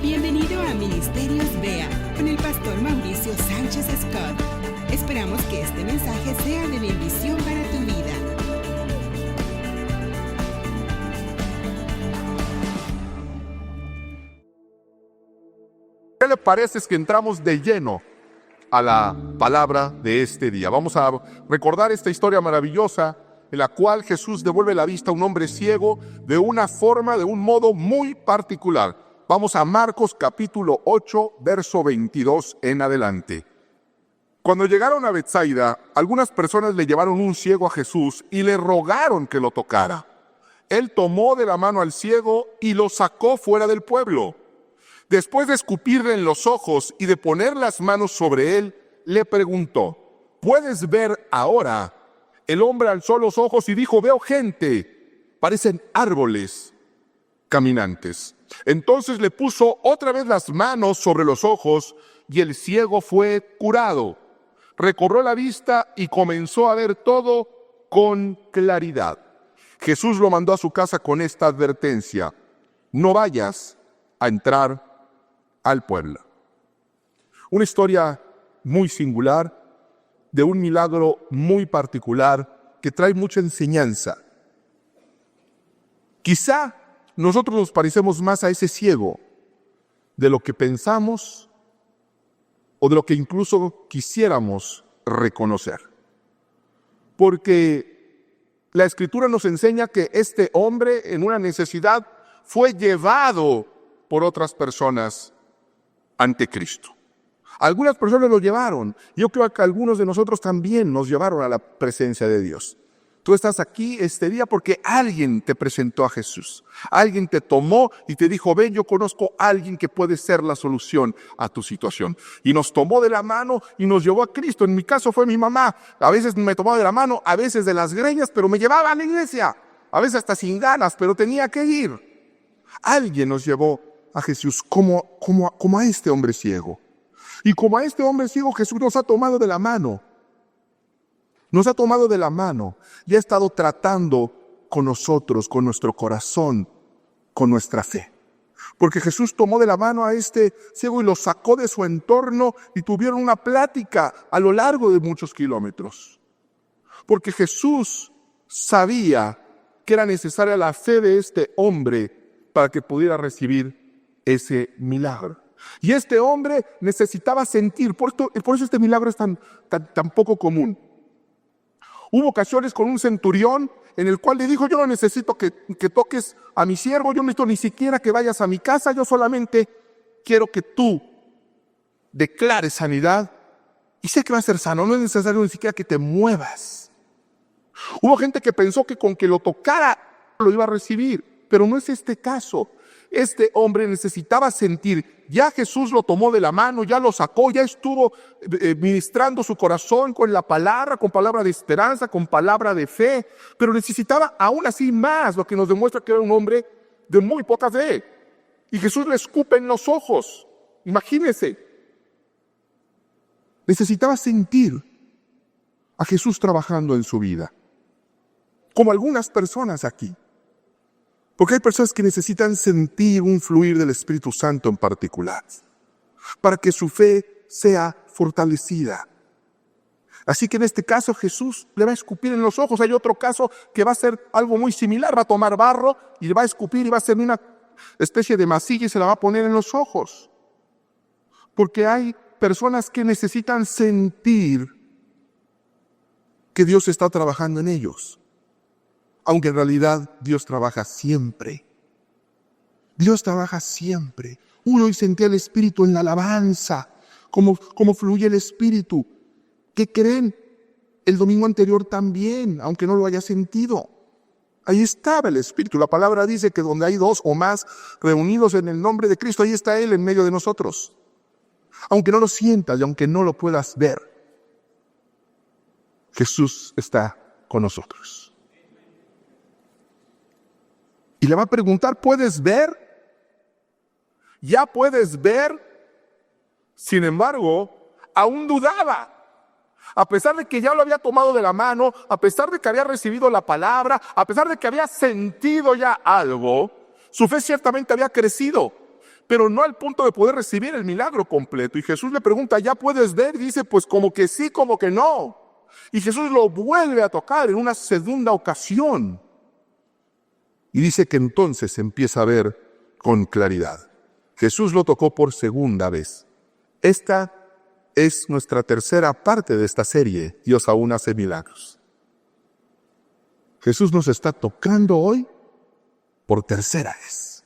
Bienvenido a Ministerios BEA con el pastor Mauricio Sánchez Scott. Esperamos que este mensaje sea de bendición para tu vida. ¿Qué le parece que entramos de lleno a la palabra de este día? Vamos a recordar esta historia maravillosa en la cual Jesús devuelve la vista a un hombre ciego de una forma, de un modo muy particular. Vamos a Marcos capítulo 8, verso 22 en adelante. Cuando llegaron a Betsaida, algunas personas le llevaron un ciego a Jesús y le rogaron que lo tocara. Él tomó de la mano al ciego y lo sacó fuera del pueblo. Después de escupirle en los ojos y de poner las manos sobre él, le preguntó: ¿puedes ver ahora? El hombre alzó los ojos y dijo: veo gente, parecen árboles caminantes. Entonces le puso otra vez las manos sobre los ojos y el ciego fue curado. Recobró la vista y comenzó a ver todo con claridad. Jesús lo mandó a su casa con esta advertencia: no vayas a entrar al pueblo. Una historia muy singular, de un milagro muy particular que trae mucha enseñanza. Quizá nosotros nos parecemos más a ese ciego de lo que pensamos o de lo que incluso quisiéramos reconocer. Porque la Escritura nos enseña que este hombre en una necesidad fue llevado por otras personas ante Cristo. Algunas personas lo llevaron. Yo creo que algunos de nosotros también nos llevaron a la presencia de Dios. Tú estás aquí este día porque alguien te presentó a Jesús. Alguien te tomó y te dijo: ven, yo conozco a alguien que puede ser la solución a tu situación. Y nos tomó de la mano y nos llevó a Cristo. En mi caso fue mi mamá. A veces me tomaba de la mano, a veces de las greñas, pero me llevaba a la iglesia. A veces hasta sin ganas, pero tenía que ir. Alguien nos llevó a Jesús como a este hombre ciego. Y como a este hombre ciego, Jesús nos ha tomado de la mano. Nos ha tomado de la mano y ha estado tratando con nosotros, con nuestro corazón, con nuestra fe. Porque Jesús tomó de la mano a este ciego y lo sacó de su entorno y tuvieron una plática a lo largo de muchos kilómetros. Porque Jesús sabía que era necesaria la fe de este hombre para que pudiera recibir ese milagro. Y este hombre necesitaba sentir, por eso este milagro es tan poco común. Hubo ocasiones con un centurión en el cual le dijo: yo no necesito que toques a mi siervo, yo no necesito ni siquiera que vayas a mi casa, yo solamente quiero que tú declares sanidad y sé que va a ser sano, no es necesario ni siquiera que te muevas. Hubo gente que pensó que con que lo tocara lo iba a recibir, pero no es este caso. Este hombre necesitaba sentir. Ya Jesús lo tomó de la mano, ya lo sacó, ya estuvo ministrando su corazón con la palabra, con palabra de esperanza, con palabra de fe, pero necesitaba aún así más, lo que nos demuestra que era un hombre de muy poca fe. Y Jesús le escupe en los ojos. Imagínense. Necesitaba sentir a Jesús trabajando en su vida, como algunas personas aquí. Porque hay personas que necesitan sentir un fluir del Espíritu Santo en particular, para que su fe sea fortalecida. Así que en este caso Jesús le va a escupir en los ojos. Hay otro caso que va a ser algo muy similar. Va a tomar barro y le va a escupir y va a hacer una especie de masilla y se la va a poner en los ojos. Porque hay personas que necesitan sentir que Dios está trabajando en ellos. Aunque en realidad Dios trabaja siempre. Dios trabaja siempre. Uno hoy sentía el Espíritu en la alabanza, como fluye el Espíritu. ¿Qué creen? El domingo anterior también, aunque no lo haya sentido. Ahí estaba el Espíritu. La palabra dice que donde hay dos o más reunidos en el nombre de Cristo, ahí está Él en medio de nosotros. Aunque no lo sientas y aunque no lo puedas ver, Jesús está con nosotros. Y le va a preguntar: ¿puedes ver? ¿Ya puedes ver? Sin embargo, aún dudaba. A pesar de que ya lo había tomado de la mano, a pesar de que había recibido la palabra, a pesar de que había sentido ya algo, su fe ciertamente había crecido. pero no al punto de poder recibir el milagro completo. Y Jesús le pregunta, ¿ya puedes ver? Y dice, pues como que sí, como que no. Y Jesús lo vuelve a tocar en una segunda ocasión. Y dice que entonces empieza a ver con claridad. Jesús lo tocó por segunda vez. Esta es nuestra tercera parte de esta serie, Dios aún hace milagros. Jesús nos está tocando hoy por tercera vez.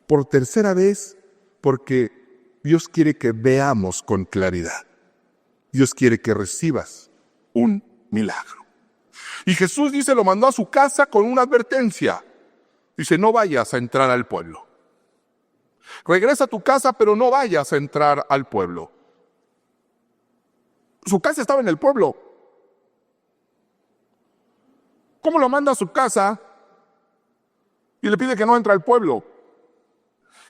Por tercera vez porque Dios quiere que veamos con claridad. Dios quiere que recibas un milagro. Y Jesús dice, lo mandó a su casa con una advertencia. Dice, no vayas a entrar al pueblo. Regresa a tu casa, pero no vayas a entrar al pueblo. Su casa estaba en el pueblo. ¿Cómo lo manda a su casa y le pide que no entre al pueblo?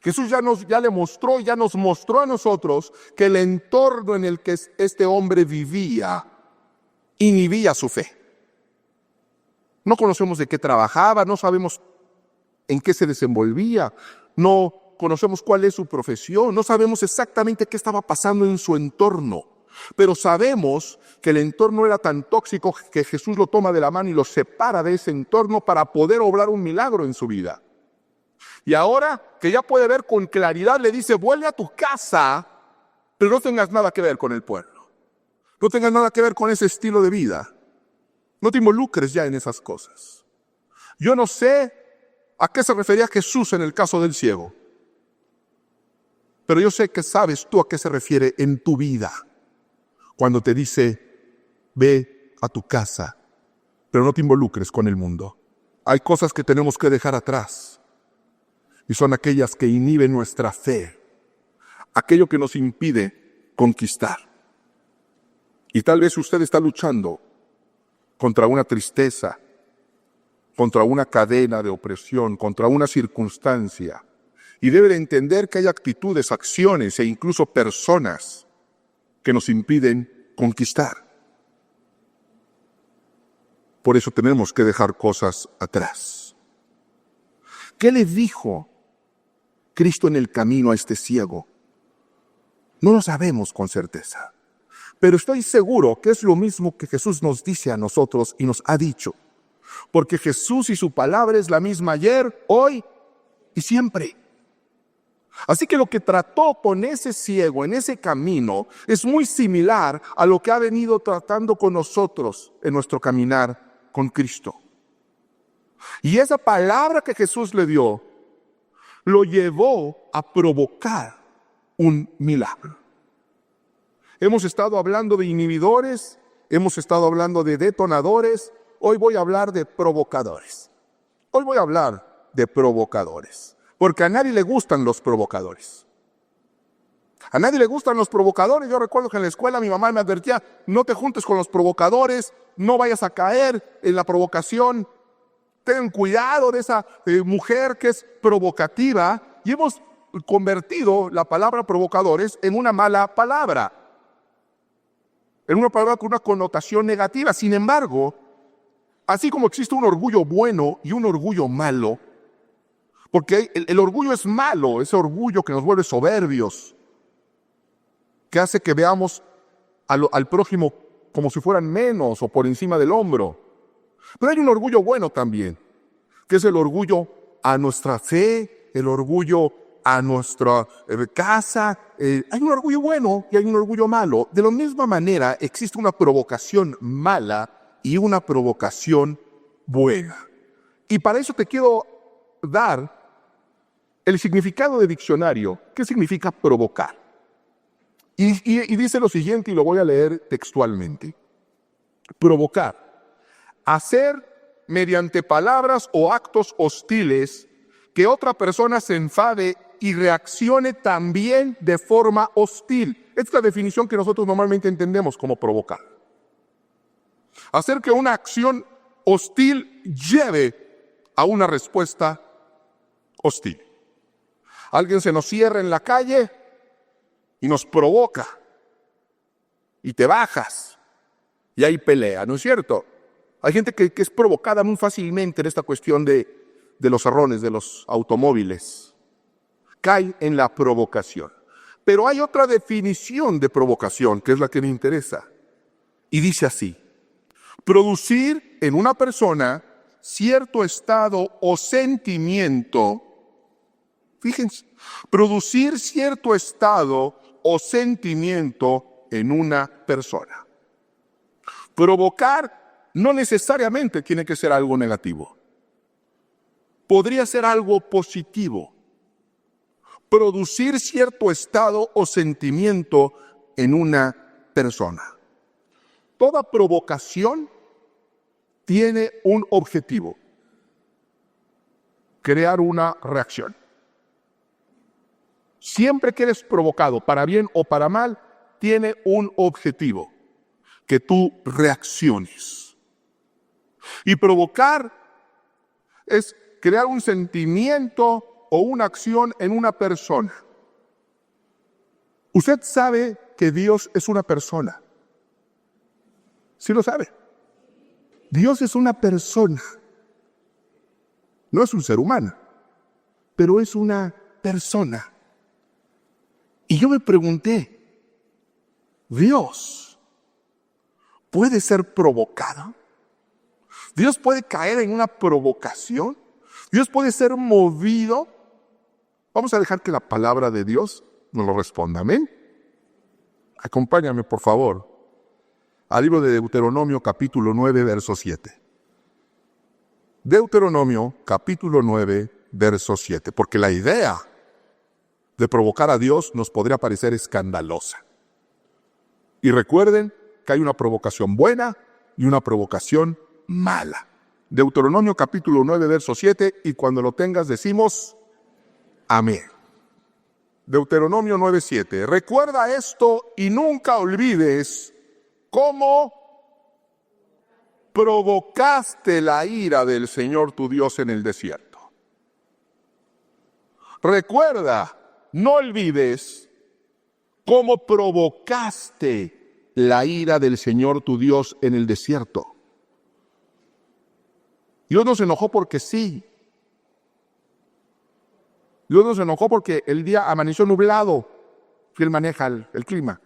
Jesús ya nos mostró a nosotros que el entorno en el que este hombre vivía inhibía su fe. No conocemos de qué trabajaba, no sabemos en qué se desenvolvía, no conocemos cuál es su profesión, no sabemos exactamente qué estaba pasando en su entorno, pero sabemos que el entorno era tan tóxico que Jesús lo toma de la mano y lo separa de ese entorno para poder obrar un milagro en su vida. Y ahora que ya puede ver con claridad, le dice, vuelve a tu casa, pero no tengas nada que ver con el pueblo. No tengas nada que ver con ese estilo de vida. No te involucres ya en esas cosas. Yo no sé a qué se refería Jesús en el caso del ciego, pero yo sé que sabes tú a qué se refiere en tu vida cuando te dice, ve a tu casa, pero no te involucres con el mundo. Hay cosas que tenemos que dejar atrás y son aquellas que inhiben nuestra fe, aquello que nos impide conquistar. Y tal vez usted está luchando contra una tristeza, contra una cadena de opresión, contra una circunstancia. Y debe de entender que hay actitudes, acciones e incluso personas que nos impiden conquistar. Por eso tenemos que dejar cosas atrás. ¿Qué le dijo Cristo en el camino a este ciego? No lo sabemos con certeza, pero estoy seguro que es lo mismo que Jesús nos dice a nosotros y nos ha dicho, porque Jesús y su palabra es la misma ayer, hoy y siempre. Así que lo que trató con ese ciego en ese camino es muy similar a lo que ha venido tratando con nosotros en nuestro caminar con Cristo. Y esa palabra que Jesús le dio lo llevó a provocar un milagro. Hemos estado hablando de inhibidores, hemos estado hablando de detonadores, hoy voy a hablar de provocadores. Hoy voy a hablar de provocadores, porque a nadie le gustan los provocadores. A nadie le gustan los provocadores. Yo recuerdo que en la escuela mi mamá me advertía, no te juntes con los provocadores, no vayas a caer en la provocación. Ten cuidado de esa mujer que es provocativa. Y hemos convertido la palabra provocadores en una mala palabra. En una palabra con una connotación negativa. Sin embargo, así como existe un orgullo bueno y un orgullo malo, porque el orgullo es malo, ese orgullo que nos vuelve soberbios, que hace que veamos al prójimo como si fueran menos o por encima del hombro. Pero hay un orgullo bueno también, que es el orgullo a nuestra fe, el orgullo a nuestra casa. Hay un orgullo bueno y hay un orgullo malo. De la misma manera existe una provocación mala y una provocación buena. Y para eso te quiero dar el significado de diccionario. ¿Qué significa provocar? Y dice lo siguiente, y lo voy a leer textualmente. Provocar: hacer mediante palabras o actos hostiles que otra persona se enfade y reaccione también de forma hostil. Esta es la definición que nosotros normalmente entendemos como provocar. Hacer que una acción hostil lleve a una respuesta hostil. Alguien se nos cierra en la calle y nos provoca y te bajas y hay pelea, ¿no es cierto? Hay gente que es provocada muy fácilmente en esta cuestión de los cerrones de los automóviles. cae en la provocación. Pero hay otra definición de provocación, que es la que me interesa. Y dice así: producir en una persona cierto estado o sentimiento. Fíjense, producir cierto estado o sentimiento en una persona. Provocar no necesariamente tiene que ser algo negativo. Podría ser algo positivo. Producir cierto estado o sentimiento en una persona. Toda provocación tiene un objetivo: crear una reacción. Siempre que eres provocado, para bien o para mal, tiene un objetivo: que tú reacciones. Y provocar es crear un sentimiento o una acción en una persona. Usted sabe que Dios es una persona. ¿Sí lo sabe? Dios es una persona. No es un ser humano, pero es una persona. Y yo me pregunté, ¿Dios puede ser provocado? ¿Dios puede caer en una provocación? ¿Dios puede ser movido? Vamos a dejar que la palabra de Dios nos lo responda. Amén. Acompáñame, por favor, al libro de Deuteronomio, capítulo 9, verso 7. Deuteronomio, capítulo 9, verso 7. Porque la idea de provocar a Dios nos podría parecer escandalosa. Y recuerden que hay una provocación buena y una provocación mala. Deuteronomio, capítulo 9, verso 7. Y cuando lo tengas decimos amén. Deuteronomio 9:7. Recuerda esto y nunca olvides cómo provocaste la ira del Señor tu Dios en el desierto. Recuerda, no olvides cómo provocaste la ira del Señor tu Dios en el desierto. Dios no se enojó porque sí. Dios no se enojó porque el día amaneció nublado, que Él maneja el clima.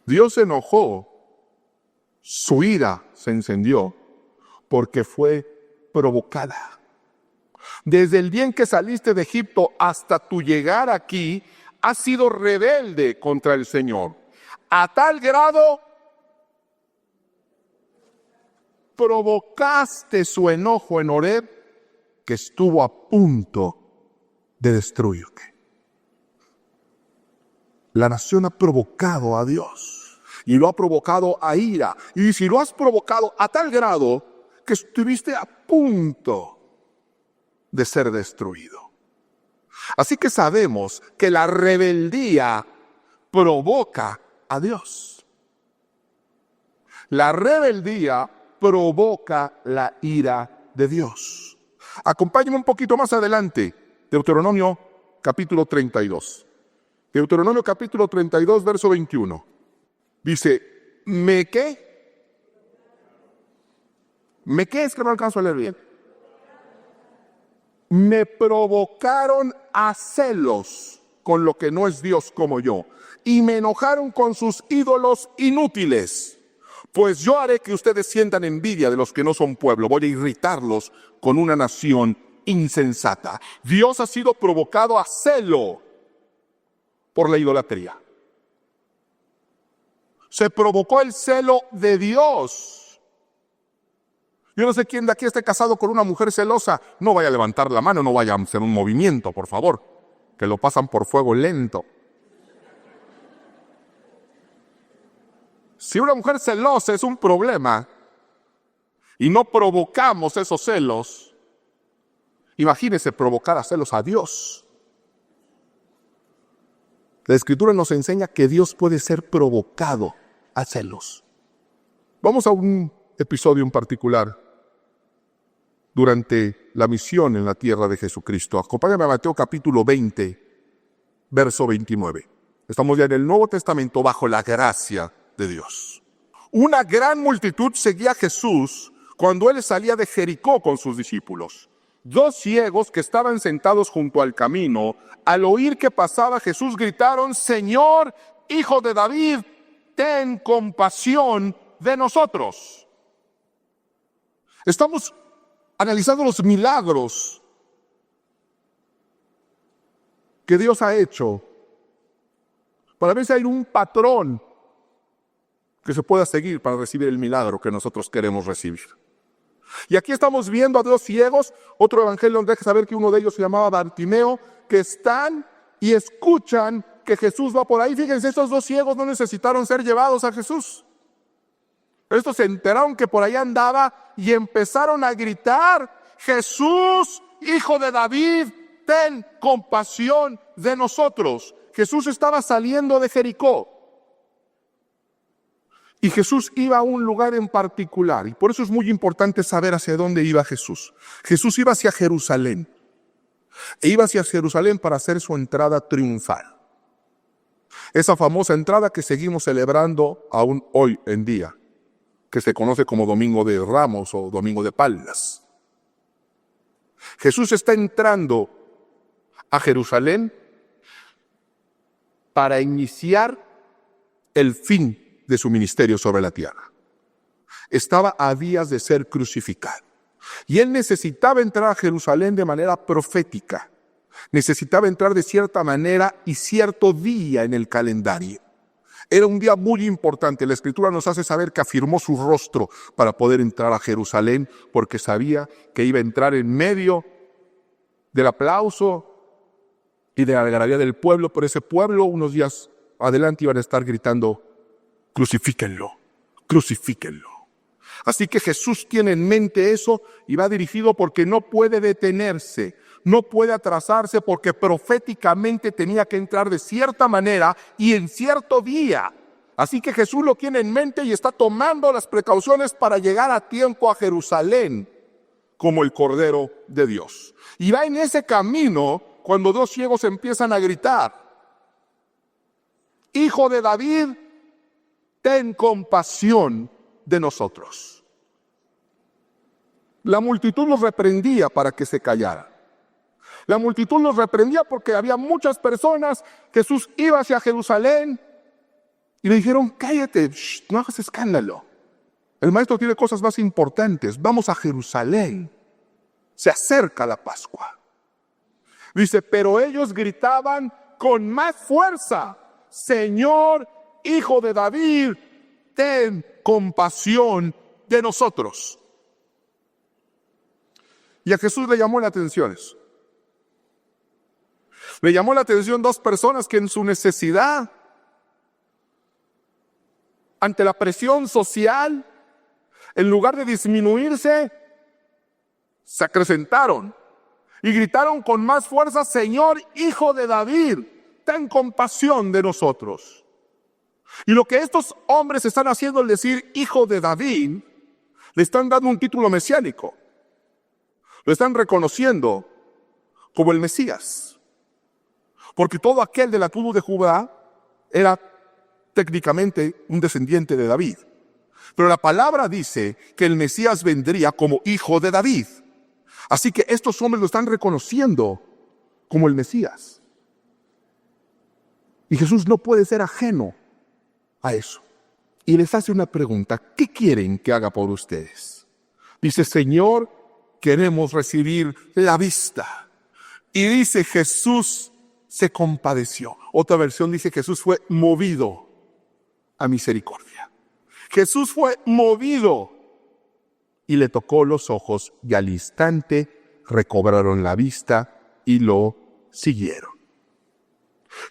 Dios se enojó, su ira se encendió porque fue provocada. Desde el día en que saliste de Egipto hasta tu llegar aquí, has sido rebelde contra el Señor. A tal grado provocaste su enojo en Horeb, que estuvo a punto de destruirte. La nación ha provocado a Dios y lo ha provocado a ira. Y si lo has provocado a tal grado que estuviste a punto de ser destruido. Así que sabemos que la rebeldía provoca a Dios. La rebeldía provoca la ira de Dios. Acompáñenme un poquito más adelante, Deuteronomio capítulo 32. Deuteronomio capítulo 32, verso 21. Dice, ¿me qué? ¿Me qué? Es que no alcanzo a leer bien. Me provocaron a celos con lo que no es Dios como yo, y me enojaron con sus ídolos inútiles. Pues yo haré que ustedes sientan envidia de los que no son pueblo. Voy a irritarlos con una nación insensata. Dios ha sido provocado a celo por la idolatría. Se provocó el celo de Dios. Yo no sé quién de aquí esté casado con una mujer celosa. No vaya a levantar la mano, no vaya a hacer un movimiento, por favor, que lo pasan por fuego lento. Si una mujer celosa es un problema y no provocamos esos celos, imagínese provocar a celos a Dios. La Escritura nos enseña que Dios puede ser provocado a celos. Vamos a un episodio en particular durante la misión en la tierra de Jesucristo. Acompáñame a Mateo capítulo 20, verso 29. Estamos ya en el Nuevo Testamento bajo la gracia de Dios. Una gran multitud seguía a Jesús cuando Él salía de Jericó con sus discípulos. 2 ciegos que estaban sentados junto al camino, al oír que pasaba Jesús, gritaron: Señor, Hijo de David, ten compasión de nosotros. Estamos analizando los milagros que Dios ha hecho para ver si hay un patrón que se pueda seguir para recibir el milagro que nosotros queremos recibir. Y aquí estamos viendo a 2 ciegos. Otro evangelio nos deja saber que uno de ellos se llamaba Bartimeo, que están y escuchan que Jesús va por ahí. Fíjense, estos 2 ciegos no necesitaron ser llevados a Jesús. Estos se enteraron que por ahí andaba y empezaron a gritar: Jesús, Hijo de David, ten compasión de nosotros. Jesús estaba saliendo de Jericó. Y Jesús iba a un lugar en particular, y por eso es muy importante saber hacia dónde iba Jesús. Jesús iba hacia Jerusalén, e iba hacia Jerusalén para hacer su entrada triunfal. Esa famosa entrada que seguimos celebrando aún hoy en día, que se conoce como Domingo de Ramos o Domingo de Palmas. Jesús está entrando a Jerusalén para iniciar el fin de su ministerio sobre la tierra. Estaba a días de ser crucificado. Y él necesitaba entrar a Jerusalén de manera profética. Necesitaba entrar de cierta manera y cierto día en el calendario. Era un día muy importante. La Escritura nos hace saber que afirmó su rostro para poder entrar a Jerusalén, porque sabía que iba a entrar en medio del aplauso y de la algarabía del pueblo. Por ese pueblo, unos días adelante, iban a estar gritando: crucifíquenlo, crucifíquenlo. Así que Jesús tiene en mente eso y va dirigido porque no puede detenerse, no puede atrasarse, porque proféticamente tenía que entrar de cierta manera y en cierto día. Así que Jesús lo tiene en mente y está tomando las precauciones para llegar a tiempo a Jerusalén como el Cordero de Dios. Y va en ese camino cuando 2 ciegos empiezan a gritar: Hijo de David, ten compasión de nosotros. La multitud los reprendía para que se callaran. La multitud los reprendía porque había muchas personas. Jesús iba hacia Jerusalén y le dijeron: cállate, no hagas escándalo. El maestro tiene cosas más importantes. Vamos a Jerusalén. Se acerca la Pascua. Dice, pero ellos gritaban con más fuerza: Señor, Hijo de David, ten compasión de nosotros. Y a Jesús le llamó la atención eso. Le llamó la atención 2 personas que en su necesidad, ante la presión social, en lugar de disminuirse, se acrecentaron y gritaron con más fuerza: Señor, Hijo de David, ten compasión de nosotros. Y lo que estos hombres están haciendo al decir Hijo de David, le están dando un título mesiánico. Lo están reconociendo como el Mesías. Porque todo aquel de la tribu de Judá era técnicamente un descendiente de David. Pero la palabra dice que el Mesías vendría como Hijo de David. Así que estos hombres lo están reconociendo como el Mesías. Y Jesús no puede ser ajeno a eso. Y les hace una pregunta: ¿qué quieren que haga por ustedes? Dice: Señor, queremos recibir la vista. Y dice: Jesús se compadeció. Otra versión dice: Jesús fue movido a misericordia. Jesús fue movido y le tocó los ojos, y al instante recobraron la vista y lo siguieron.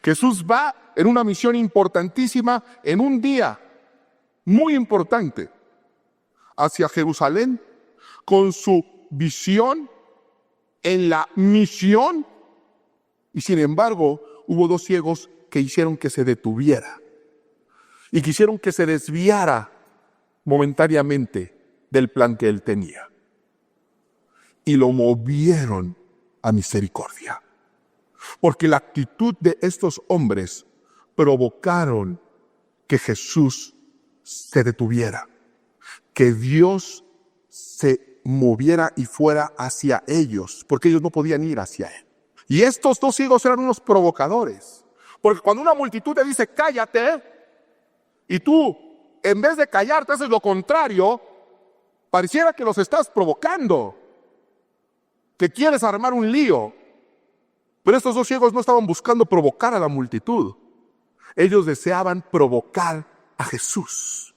Jesús va en una misión importantísima, en un día muy importante, hacia Jerusalén, con su visión en la misión. Y sin embargo, hubo 2 ciegos que hicieron que se detuviera y quisieron que se desviara momentáneamente del plan que él tenía. Y lo movieron a misericordia. Porque la actitud de estos hombres provocaron que Jesús se detuviera, que Dios se moviera y fuera hacia ellos, porque ellos no podían ir hacia él. Y estos dos ciegos eran unos provocadores, porque cuando una multitud te dice cállate, y tú en vez de callarte haces lo contrario, pareciera que los estás provocando, que quieres armar un lío. Pero estos dos ciegos no estaban buscando provocar a la multitud. Ellos deseaban provocar a Jesús,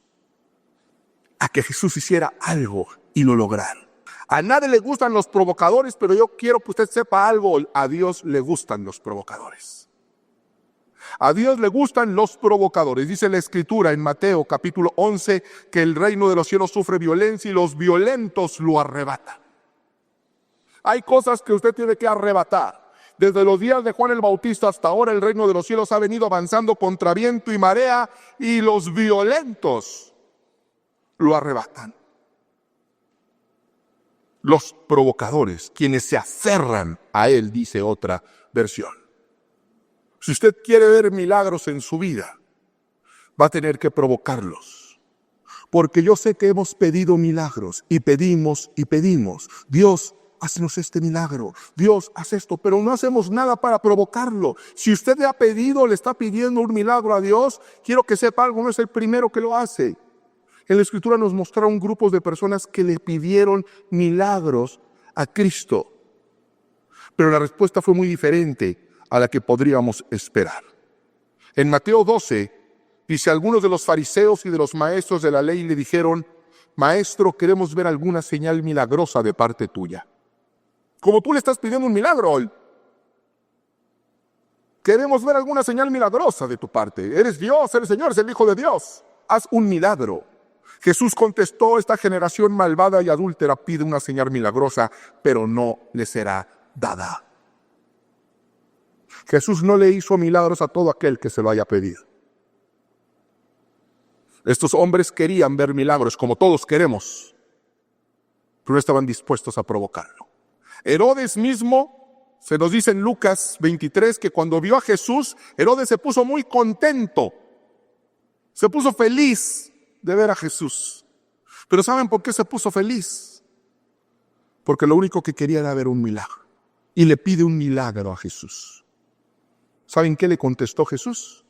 a que Jesús hiciera algo y lo lograran. A nadie le gustan los provocadores, pero yo quiero que usted sepa algo. A Dios le gustan los provocadores. A Dios le gustan los provocadores. Dice la Escritura en Mateo capítulo 11 que el reino de los cielos sufre violencia y los violentos lo arrebatan. Hay cosas que usted tiene que arrebatar. Desde los días de Juan el Bautista hasta ahora el reino de los cielos ha venido avanzando contra viento y marea y los violentos lo arrebatan. Los provocadores, quienes se aferran a él, dice otra versión. Si usted quiere ver milagros en su vida, va a tener que provocarlos. Porque yo sé que hemos pedido milagros y pedimos y pedimos. Dios, haznos este milagro. Dios, haz esto, pero no hacemos nada para provocarlo. Si usted le ha pedido, le está pidiendo un milagro a Dios, quiero que sepa algo, no es el primero que lo hace. En la Escritura nos mostraron grupos de personas que le pidieron milagros a Cristo. Pero la respuesta fue muy diferente a la que podríamos esperar. En Mateo 12, dice, algunos de los fariseos y de los maestros de la ley le dijeron, Maestro, queremos ver alguna señal milagrosa de parte tuya. Como tú le estás pidiendo un milagro hoy. Queremos ver alguna señal milagrosa de tu parte. Eres Dios, eres Señor, eres el Hijo de Dios. Haz un milagro. Jesús contestó, esta generación malvada y adúltera pide una señal milagrosa, pero no le será dada. Jesús no le hizo milagros a todo aquel que se lo haya pedido. Estos hombres querían ver milagros, como todos queremos, pero no estaban dispuestos a provocarlo. Herodes mismo, se nos dice en Lucas 23, que cuando vio a Jesús, Herodes se puso muy contento, se puso feliz de ver a Jesús. Pero ¿saben por qué se puso feliz? Porque lo único que quería era ver un milagro. Y le pide un milagro a Jesús. ¿Saben qué le contestó Jesús?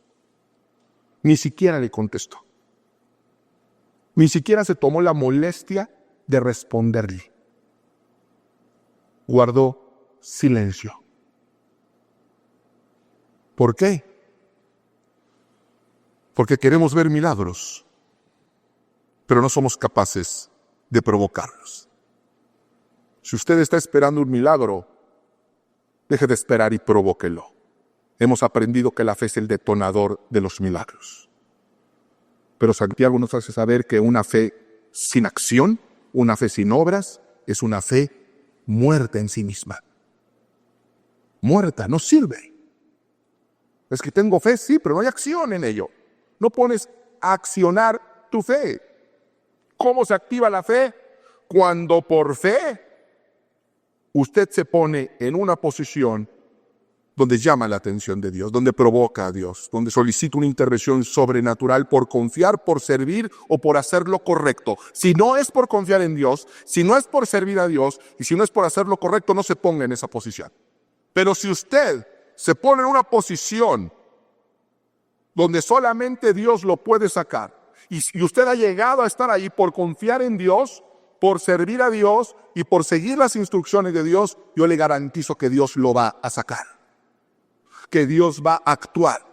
Ni siquiera le contestó. Ni siquiera se tomó la molestia de responderle. Guardó silencio. ¿Por qué? Porque queremos ver milagros, pero no somos capaces de provocarlos. Si usted está esperando un milagro, deje de esperar y provóquelo. Hemos aprendido que la fe es el detonador de los milagros. Pero Santiago nos hace saber que una fe sin acción, una fe sin obras, es una fe muerta en sí misma. Muerta, no sirve. Es que tengo fe, sí, pero no hay acción en ello. No pones a accionar tu fe. ¿Cómo se activa la fe? Cuando por fe usted se pone en una posición donde llama la atención de Dios, donde provoca a Dios, donde solicita una intervención sobrenatural por confiar, por servir o por hacer lo correcto. Si no es por confiar en Dios, si no es por servir a Dios y si no es por hacer lo correcto, no se ponga en esa posición. Pero si usted se pone en una posición donde solamente Dios lo puede sacar, y usted ha llegado a estar ahí por confiar en Dios, por servir a Dios y por seguir las instrucciones de Dios, yo le garantizo que Dios lo va a sacar, que Dios va a actuar.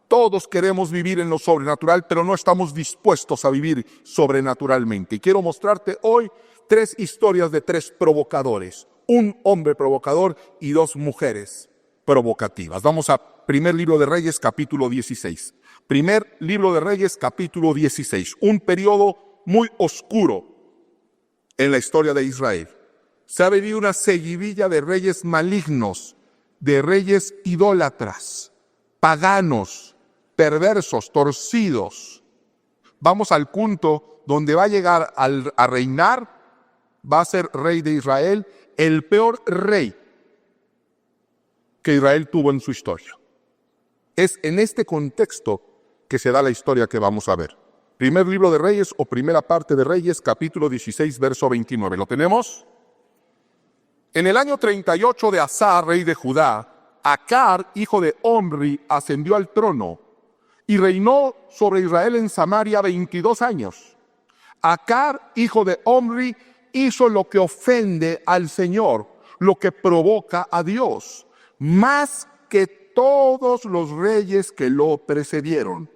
Todos queremos vivir en lo sobrenatural, pero no estamos dispuestos a vivir sobrenaturalmente. Y quiero mostrarte hoy 3 historias de 3 provocadores. Un hombre provocador y 2 mujeres provocativas. Vamos a Primer Libro de Reyes, capítulo 16. Primer Libro de Reyes, capítulo 16. Un periodo muy oscuro en la historia de Israel. Se ha vivido una seguidilla de reyes malignos, de reyes idólatras, paganos, perversos, torcidos. Vamos al punto donde va a llegar a reinar, va a ser rey de Israel, el peor rey que Israel tuvo en su historia. Es en este contexto que se da la historia que vamos a ver. Primer libro de Reyes o primera parte de Reyes, capítulo 16, verso 29. ¿Lo tenemos? En el año 38 de Asa, rey de Judá, Acar, hijo de Omri, ascendió al trono y reinó sobre Israel en Samaria 22 años. Acar, hijo de Omri, hizo lo que ofende al Señor, lo que provoca a Dios, más que todos los reyes que lo precedieron.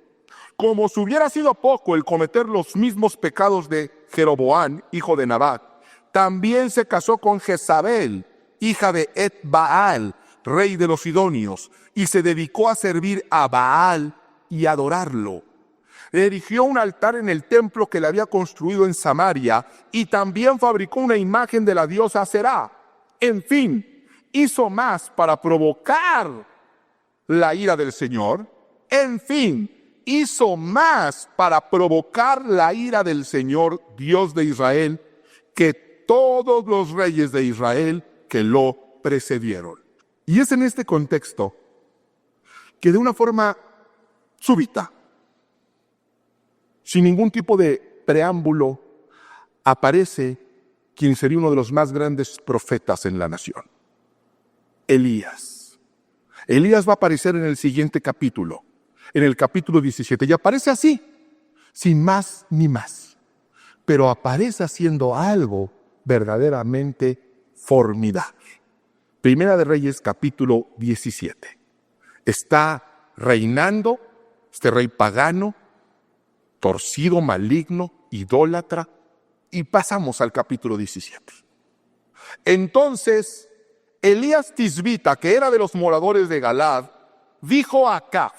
Como si hubiera sido poco el cometer los mismos pecados de Jeroboam, hijo de Nabat, también se casó con Jezabel, hija de Et-Baal, rey de los Sidonios, y se dedicó a servir a Baal y adorarlo. Erigió un altar en el templo que le había construido en Samaria y también fabricó una imagen de la diosa Aserá. En fin, hizo más para provocar la ira del Señor. Hizo más para provocar la ira del Señor, Dios de Israel, que todos los reyes de Israel que lo precedieron. Y es en este contexto que de una forma súbita, sin ningún tipo de preámbulo, aparece quien sería uno de los más grandes profetas en la nación, Elías. Elías va a aparecer en el siguiente capítulo, en el capítulo 17, y aparece así, sin más ni más, pero aparece haciendo algo verdaderamente formidable. Primera de Reyes, capítulo 17. Está reinando este rey pagano, torcido, maligno, idólatra, y pasamos al capítulo 17. Entonces, Elías Tisbita, que era de los moradores de Galad, dijo a Acab: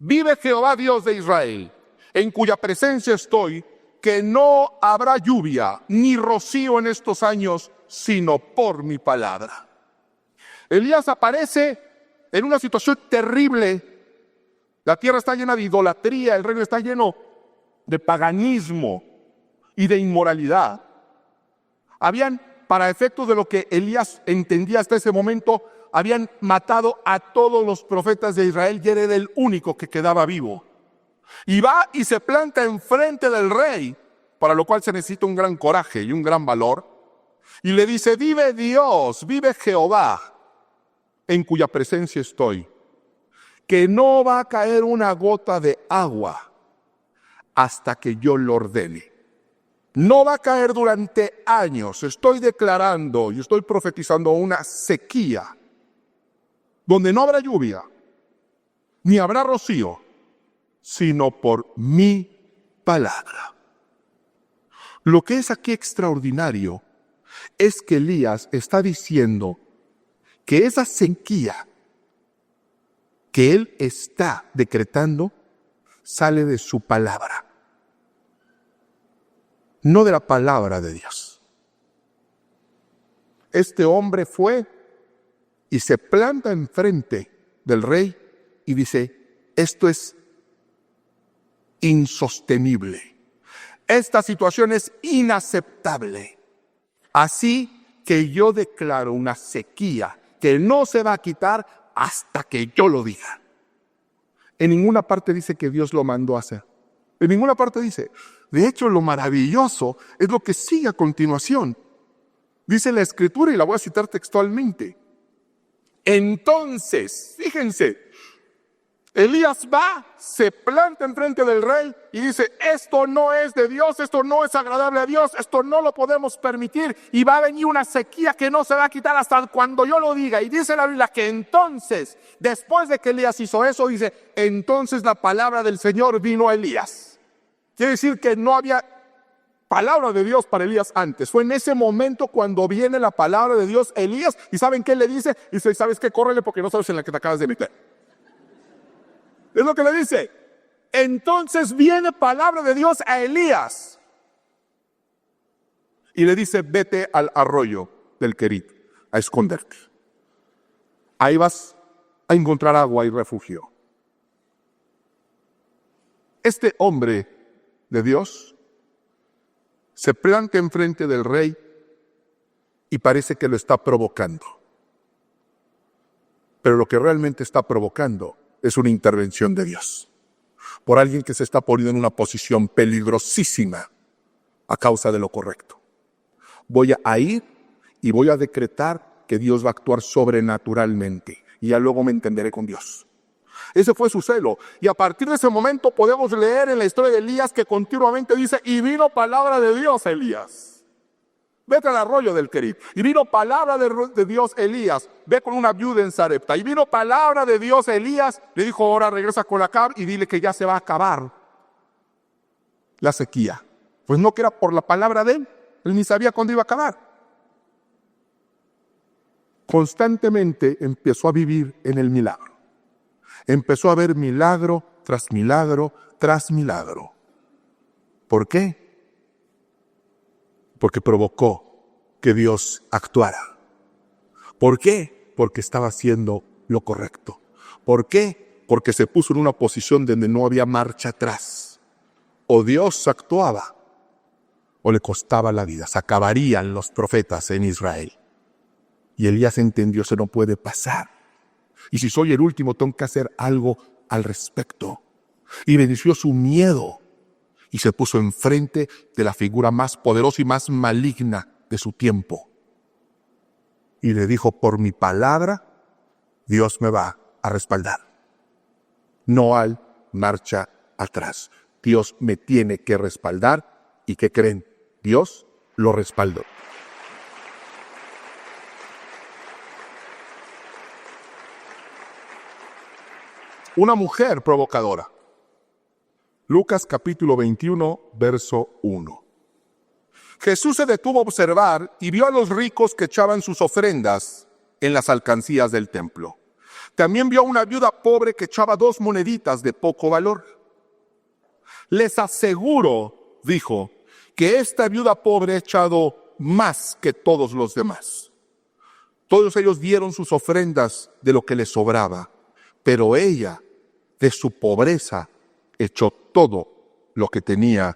vive Jehová Dios de Israel, en cuya presencia estoy, que no habrá lluvia ni rocío en estos años, sino por mi palabra. Elías aparece en una situación terrible. La tierra está llena de idolatría, el reino está lleno de paganismo y de inmoralidad. Habían, para efectos de lo que Elías entendía hasta ese momento, habían matado a todos los profetas de Israel y era el único que quedaba vivo. Y va y se planta enfrente del rey, para lo cual se necesita un gran coraje y un gran valor, y le dice: vive Dios, vive Jehová, en cuya presencia estoy, que no va a caer una gota de agua hasta que yo lo ordene. No va a caer durante años. Estoy declarando y estoy profetizando una sequía donde no habrá lluvia, ni habrá rocío, sino por mi palabra. Lo que es aquí extraordinario es que Elías está diciendo que esa sequía que él está decretando sale de su palabra, no de la palabra de Dios. Este hombre fue y se planta enfrente del rey y dice: esto es insostenible, esta situación es inaceptable, así que yo declaro una sequía que no se va a quitar hasta que yo lo diga. En ninguna parte dice que Dios lo mandó a hacer. En ninguna parte dice. De hecho, lo maravilloso es lo que sigue a continuación. Dice la Escritura, y la voy a citar textualmente. Entonces, fíjense, Elías va, se planta enfrente del rey y dice: esto no es de Dios, esto no es agradable a Dios, esto no lo podemos permitir, y va a venir una sequía que no se va a quitar hasta cuando yo lo diga. Y dice la Biblia que entonces, después de que Elías hizo eso, dice: entonces la palabra del Señor vino a Elías. Quiere decir que no había palabra de Dios para Elías antes. Fue en ese momento cuando viene la palabra de Dios a Elías. ¿Y saben qué le dice? Dice: ¿sabes qué? Córrele, porque no sabes en la que te acabas de meter. Es lo que le dice. Entonces viene palabra de Dios a Elías y le dice: vete al arroyo del Querit a esconderte. Ahí vas a encontrar agua y refugio. Este hombre de Dios se planta enfrente del rey y parece que lo está provocando. Pero lo que realmente está provocando es una intervención de Dios. por alguien que se está poniendo en una posición peligrosísima a causa de lo correcto. Voy a ir y voy a decretar que Dios va a actuar sobrenaturalmente y ya luego me entenderé con Dios. Ese fue su celo. Y a partir de ese momento podemos leer en la historia de Elías que continuamente dice, y vino palabra de Dios a Elías. Vete al arroyo del Querib. Y vino palabra de Dios a Elías. Ve con una viuda en Sarepta. Y vino palabra de Dios a Elías. Le dijo, ahora regresa con Acab y dile que ya se va a acabar la sequía. Pues no que era por la palabra de él. Él ni sabía cuándo iba a acabar. Constantemente empezó a vivir en el milagro. Empezó a ver milagro tras milagro tras milagro. ¿Por qué? Porque provocó que Dios actuara. ¿Por qué? Porque estaba haciendo lo correcto. ¿Por qué? Porque se puso en una posición donde no había marcha atrás. O Dios actuaba, o le costaba la vida. Se acabarían los profetas en Israel. Y Elías entendió, eso no puede pasar. Y si soy el último, tengo que hacer algo al respecto. Y venció su miedo y se puso enfrente de la figura más poderosa y más maligna de su tiempo. Y le dijo, por mi palabra, Dios me va a respaldar. No hay marcha atrás. Dios me tiene que respaldar. ¿Y qué creen? Dios lo respaldó. Una mujer provocadora. Lucas capítulo 21, verso 1. Jesús se detuvo a observar y vio a los ricos que echaban sus ofrendas en las alcancías del templo. También vio a una viuda pobre que echaba 2 moneditas de poco valor. Les aseguro, dijo, que esta viuda pobre ha echado más que todos los demás. Todos ellos dieron sus ofrendas de lo que les sobraba. Pero ella, de su pobreza, echó todo lo que tenía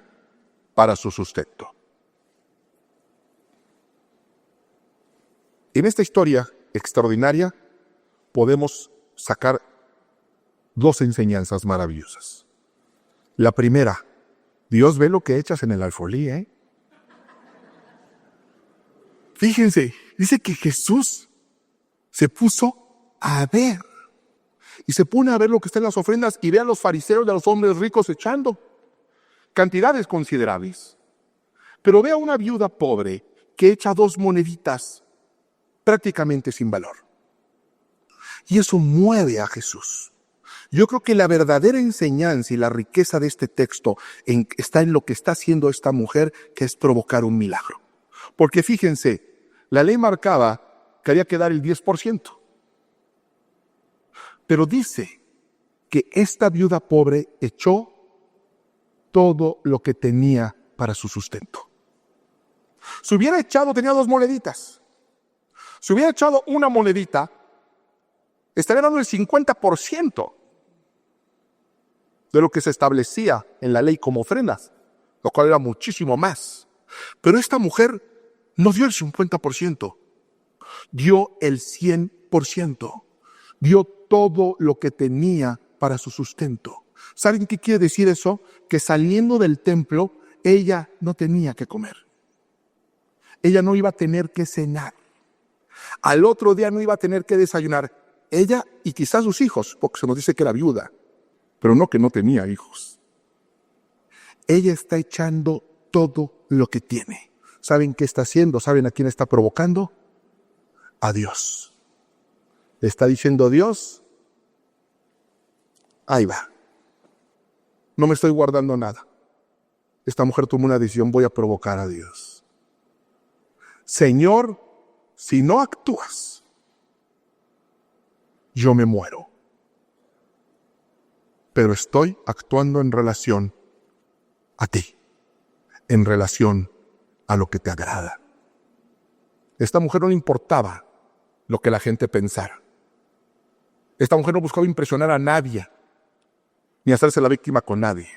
para su sustento. En esta historia extraordinaria podemos sacar 2 enseñanzas maravillosas. La primera, Dios ve lo que echas en el alfolí, ¿eh? Fíjense, dice que Jesús se puso a ver. Y se pone a ver lo que está en las ofrendas y ve a los fariseos y a los hombres ricos echando cantidades considerables. Pero ve a una viuda pobre que echa 2 moneditas prácticamente sin valor. Y eso mueve a Jesús. Yo creo que la verdadera enseñanza y la riqueza de este texto está en lo que está haciendo esta mujer, que es provocar un milagro. Porque fíjense, la ley marcaba que había que dar el 10%. Pero dice que esta viuda pobre echó todo lo que tenía para su sustento. Si hubiera echado, tenía 2 moneditas. Si hubiera echado una monedita, estaría dando el 50% de lo que se establecía en la ley como ofrendas, lo cual era muchísimo más. Pero esta mujer no dio el 50%, dio el 100%. Dio todo lo que tenía para su sustento. ¿Saben qué quiere decir eso? Que saliendo del templo, ella no tenía que comer. Ella no iba a tener que cenar. Al otro día no iba a tener que desayunar. Ella y quizás sus hijos, porque se nos dice que era viuda, pero no que no tenía hijos. Ella está echando todo lo que tiene. ¿Saben qué está haciendo? ¿Saben a quién está provocando? A Dios. Le está diciendo Dios, ahí va. No me estoy guardando nada. Esta mujer tomó una decisión, voy a provocar a Dios. Señor, si no actúas, yo me muero. Pero estoy actuando en relación a ti, en relación a lo que te agrada. Esta mujer no le importaba lo que la gente pensara. Esta mujer no buscaba impresionar a nadie, ni hacerse la víctima con nadie.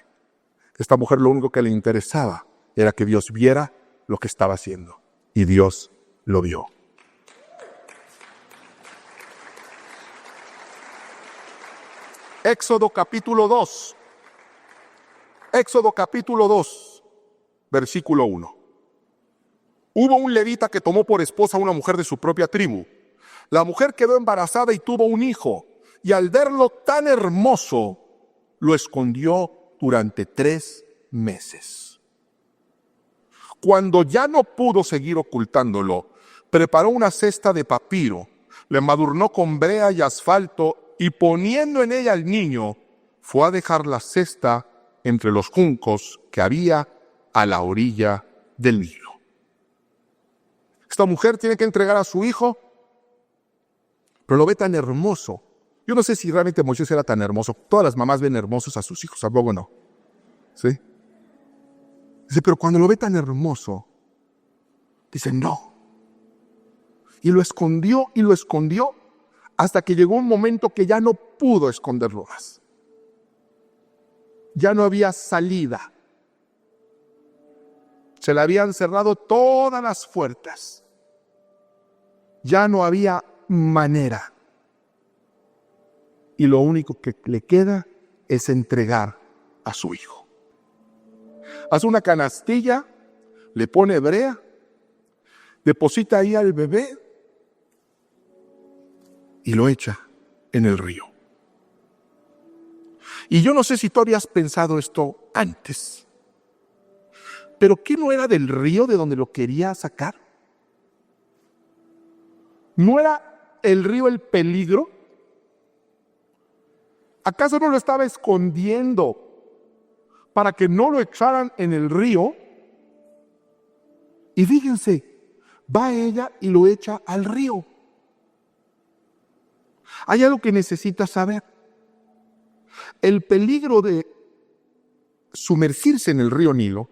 Esta mujer lo único que le interesaba era que Dios viera lo que estaba haciendo. Y Dios lo vio. Éxodo capítulo 2. Éxodo capítulo 2, versículo 1. Hubo un levita que tomó por esposa a una mujer de su propia tribu. La mujer quedó embarazada y tuvo un hijo, y al verlo tan hermoso, lo escondió durante 3 meses. Cuando ya no pudo seguir ocultándolo, preparó una cesta de papiro, le embadurnó con brea y asfalto, y poniendo en ella al niño, fue a dejar la cesta entre los juncos que había a la orilla del Nilo. Esta mujer tiene que entregar a su hijo, pero lo ve tan hermoso. Yo no sé si realmente Moisés era tan hermoso. Todas las mamás ven hermosos a sus hijos, tampoco no. ¿Sí? Dice, pero cuando lo ve tan hermoso, dice, no. Y lo escondió hasta que llegó un momento que ya no pudo esconderlo más. Ya no había salida. Se le habían cerrado todas las puertas. Ya no había manera. Y lo único que le queda es entregar a su hijo. Hace una canastilla, le pone brea, deposita ahí al bebé y lo echa en el río. Y yo no sé si tú habías pensado esto antes, pero ¿qué no era del río de donde lo quería sacar? ¿No era el río el peligro? ¿Acaso no lo estaba escondiendo para que no lo echaran en el río? Y fíjense, va ella y lo echa al río. Hay algo que necesitas saber. El peligro de sumergirse en el río Nilo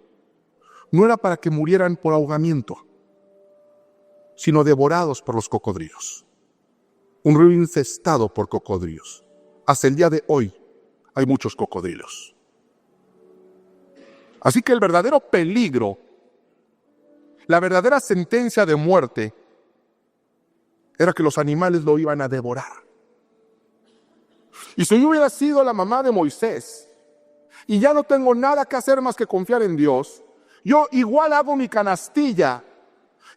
no era para que murieran por ahogamiento, sino devorados por los cocodrilos. Un río infestado por cocodrilos. Hasta el día de hoy hay muchos cocodrilos. Así que el verdadero peligro, la verdadera sentencia de muerte, era que los animales lo iban a devorar. Y si yo hubiera sido la mamá de Moisés y ya no tengo nada que hacer más que confiar en Dios, yo igual hago mi canastilla,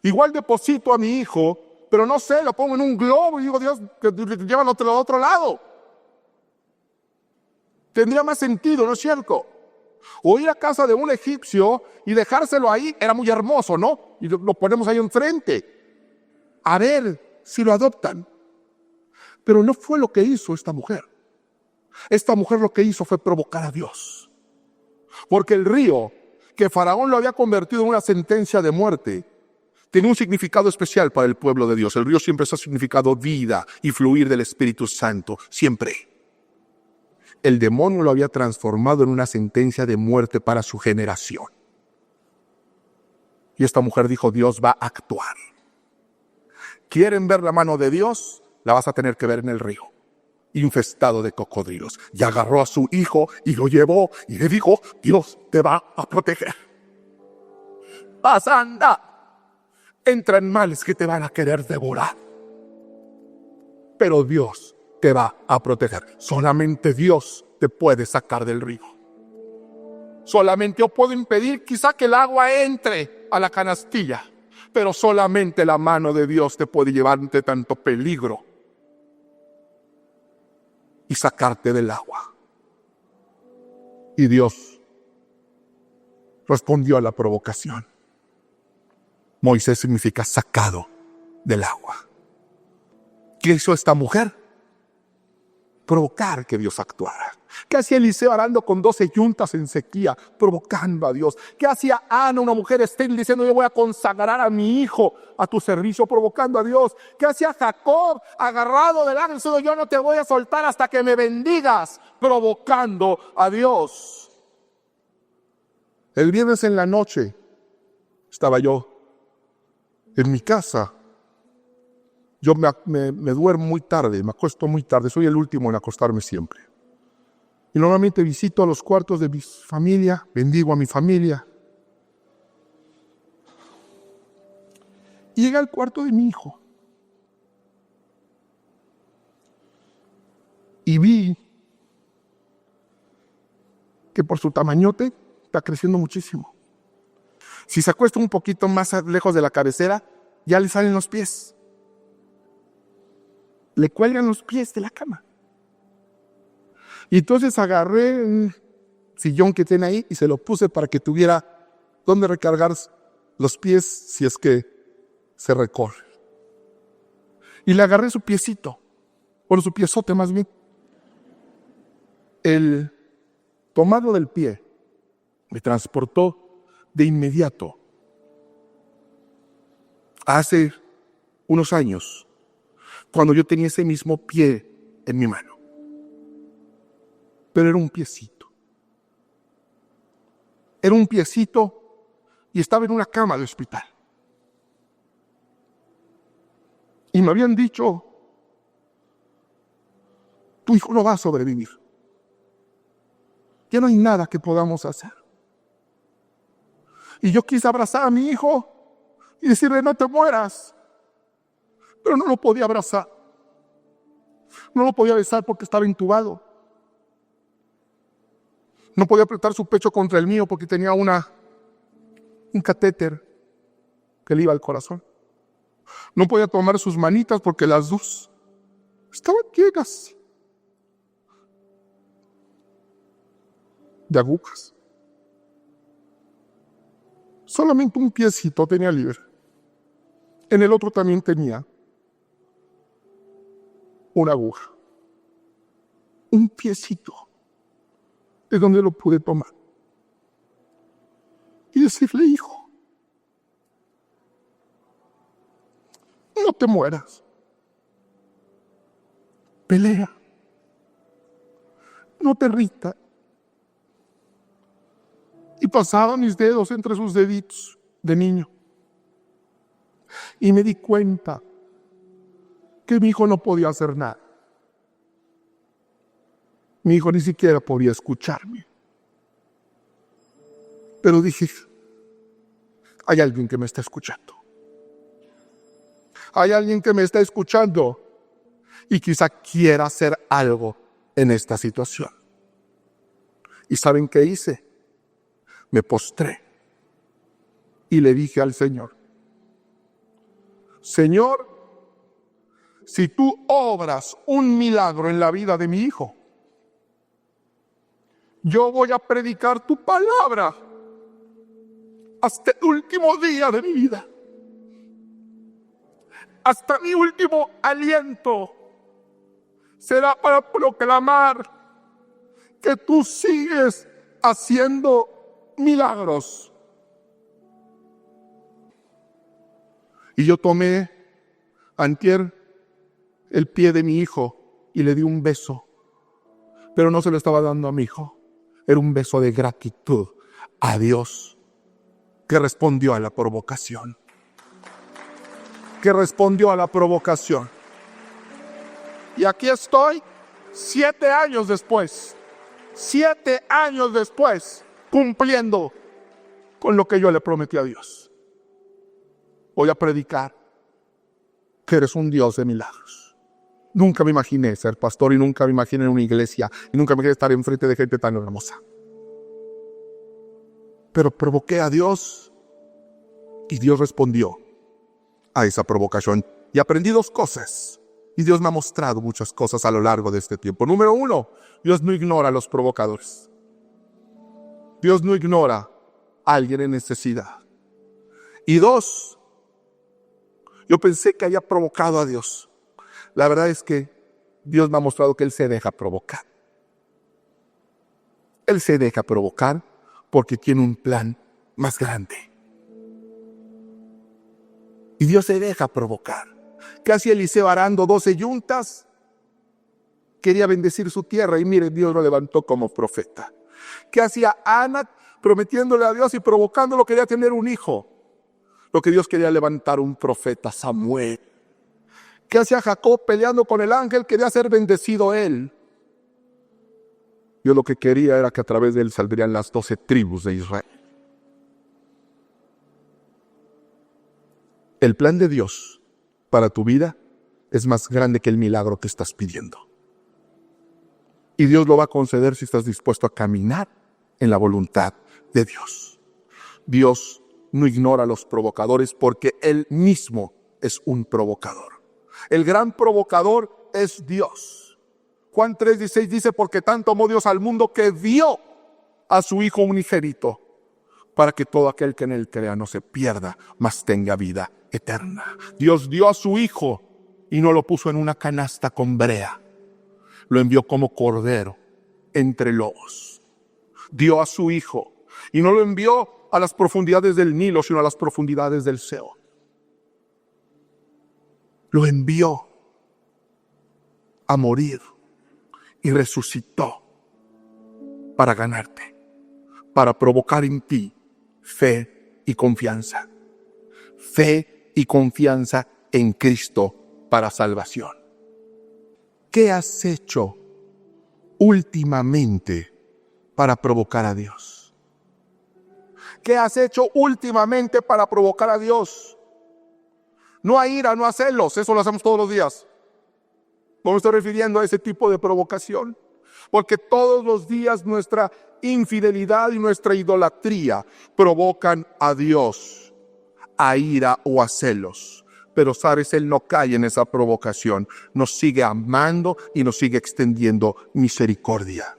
igual deposito a mi hijo, pero no sé, lo pongo en un globo y digo, Dios, llévalo al otro lado. Tendría más sentido, ¿no es cierto? O ir a casa de un egipcio y dejárselo ahí, era muy hermoso, ¿no? Y lo ponemos ahí enfrente. A ver si lo adoptan. Pero no fue lo que hizo esta mujer. Esta mujer lo que hizo fue provocar a Dios. Porque el río que Faraón lo había convertido en una sentencia de muerte, tiene un significado especial para el pueblo de Dios. El río siempre ha significado vida y fluir del Espíritu Santo, siempre. El demonio lo había transformado en una sentencia de muerte para su generación. Y esta mujer dijo, Dios va a actuar. ¿Quieren ver la mano de Dios? La vas a tener que ver en el río, infestado de cocodrilos. Y agarró a su hijo y lo llevó y le dijo, Dios te va a proteger. Vas a andar. Entran males que te van a querer devorar. Pero Dios te va a proteger. Solamente Dios te puede sacar del río. Solamente yo puedo impedir quizá que el agua entre a la canastilla, pero solamente la mano de Dios te puede llevar ante tanto peligro y sacarte del agua. Y Dios respondió a la provocación. Moisés significa sacado del agua. ¿Qué hizo esta mujer? Provocar que Dios actuara. ¿Qué hacía Eliseo arando con 12 yuntas en sequía, provocando a Dios? ¿Qué hacía Ana, una mujer estéril, diciendo yo voy a consagrar a mi hijo a tu servicio, provocando a Dios? ¿Qué hacía Jacob, agarrado del ángel, diciendo yo no te voy a soltar hasta que me bendigas, provocando a Dios? El viernes en la noche estaba yo en mi casa. Yo me duermo muy tarde, me acuesto muy tarde, soy el último en acostarme siempre. Y normalmente visito a los cuartos de mi familia, bendigo a mi familia. Y llegué al cuarto de mi hijo. Y vi que por su tamañote está creciendo muchísimo. Si se acuesta un poquito más lejos de la cabecera, ya le salen los pies. Le cuelgan los pies de la cama. Y entonces agarré un sillón que tiene ahí y se lo puse para que tuviera donde recargar los pies si es que se recorre. Y le agarré su piecito, bueno, su piezote más bien. El tomado del pie me transportó de inmediato hace unos años, cuando yo tenía ese mismo pie en mi mano. Pero era un piecito. Era un piecito y estaba en una cama de hospital. Y me habían dicho, tu hijo no va a sobrevivir. Ya no hay nada que podamos hacer. Y yo quise abrazar a mi hijo y decirle, no te mueras. Pero no lo podía abrazar. No lo podía besar porque estaba intubado. No podía apretar su pecho contra el mío porque tenía un catéter que le iba al corazón. No podía tomar sus manitas porque las dos estaban llenas de agujas. Solamente un piecito tenía libre. En el otro también tenía una aguja. Un piecito de donde lo pude tomar. Y decirle, hijo, no te mueras. Pelea. No te rindas. Y pasaba mis dedos entre sus deditos de niño. Y me di cuenta que mi hijo no podía hacer nada. Mi hijo ni siquiera podía escucharme. Pero dije, hay alguien que me está escuchando. Hay alguien que me está escuchando y quizá quiera hacer algo en esta situación. ¿Y saben qué hice? Me postré y le dije al Señor, Señor, si tú obras un milagro en la vida de mi hijo, yo voy a predicar tu palabra hasta el último día de mi vida. Hasta mi último aliento será para proclamar que tú sigues haciendo milagros. Y yo tomé antier el pie de mi hijo y le di un beso, pero no se lo estaba dando a mi hijo. Era un beso de gratitud a Dios, que respondió a la provocación. Que respondió a la provocación. Y aquí estoy 7 años después. 7 años después, cumpliendo con lo que yo le prometí a Dios. Voy a predicar que eres un Dios de milagros. Nunca me imaginé ser pastor y nunca me imaginé en una iglesia y nunca me imaginé estar enfrente de gente tan hermosa. Pero provoqué a Dios y Dios respondió a esa provocación. Y aprendí 2 cosas. Y Dios me ha mostrado muchas cosas a lo largo de este tiempo. Número 1, Dios no ignora a los provocadores. Dios no ignora a alguien en necesidad. Y 2, yo pensé que había provocado a Dios. La verdad es que Dios me ha mostrado que Él se deja provocar. Él se deja provocar porque tiene un plan más grande. Y Dios se deja provocar. ¿Qué hacía Eliseo arando 12 yuntas? Quería bendecir su tierra y mire, Dios lo levantó como profeta. ¿Qué hacía Ana prometiéndole a Dios y provocándolo? Quería tener un hijo. Lo que Dios quería levantar un profeta, Samuel. ¿Qué hacía Jacob peleando con el ángel? Quería ser bendecido él. Yo lo que quería era que a través de él saldrían las 12 tribus de Israel. El plan de Dios para tu vida es más grande que el milagro que estás pidiendo. Y Dios lo va a conceder si estás dispuesto a caminar en la voluntad de Dios. Dios no ignora a los provocadores porque Él mismo es un provocador. El gran provocador es Dios. Juan 3:16 dice, porque tanto amó Dios al mundo que dio a su Hijo unigénito, para que todo aquel que en Él crea no se pierda, mas tenga vida eterna. Dios dio a su Hijo y no lo puso en una canasta con brea. Lo envió como cordero entre lobos. Dio a su Hijo y no lo envió a las profundidades del Nilo, sino a las profundidades del Seol. Lo envió a morir y resucitó para ganarte, para provocar en ti fe y confianza. Fe y confianza en Cristo para salvación. ¿Qué has hecho últimamente para provocar a Dios? ¿Qué has hecho últimamente para provocar a Dios? No a ira, no a celos, eso lo hacemos todos los días. No me estoy refiriendo a ese tipo de provocación, porque todos los días nuestra infidelidad y nuestra idolatría provocan a Dios a ira o a celos. Pero sabes, Él no cae en esa provocación, nos sigue amando y nos sigue extendiendo misericordia.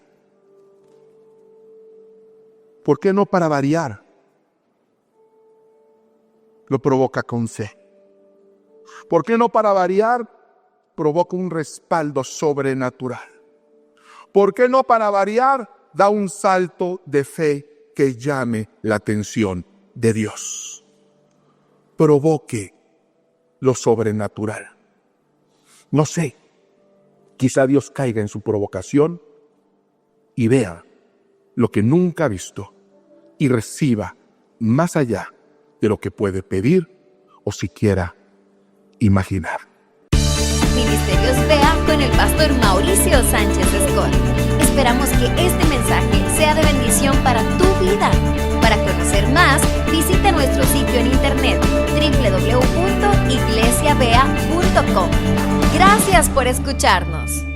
¿Por qué no para variar? Lo provoca con fe. ¿Por qué no para variar? Provoca un respaldo sobrenatural. ¿Por qué no para variar? Da un salto de fe que llame la atención de Dios. Provoque lo sobrenatural. No sé, quizá Dios caiga en su provocación y vea lo que nunca ha visto y reciba más allá de lo que puede pedir o siquiera imaginar. Ministerios Vea con el pastor Mauricio Sánchez Scott. Esperamos que este mensaje sea de bendición para tu vida. Para conocer más, visita nuestro sitio en internet www.iglesiavea.com. Gracias por escucharnos.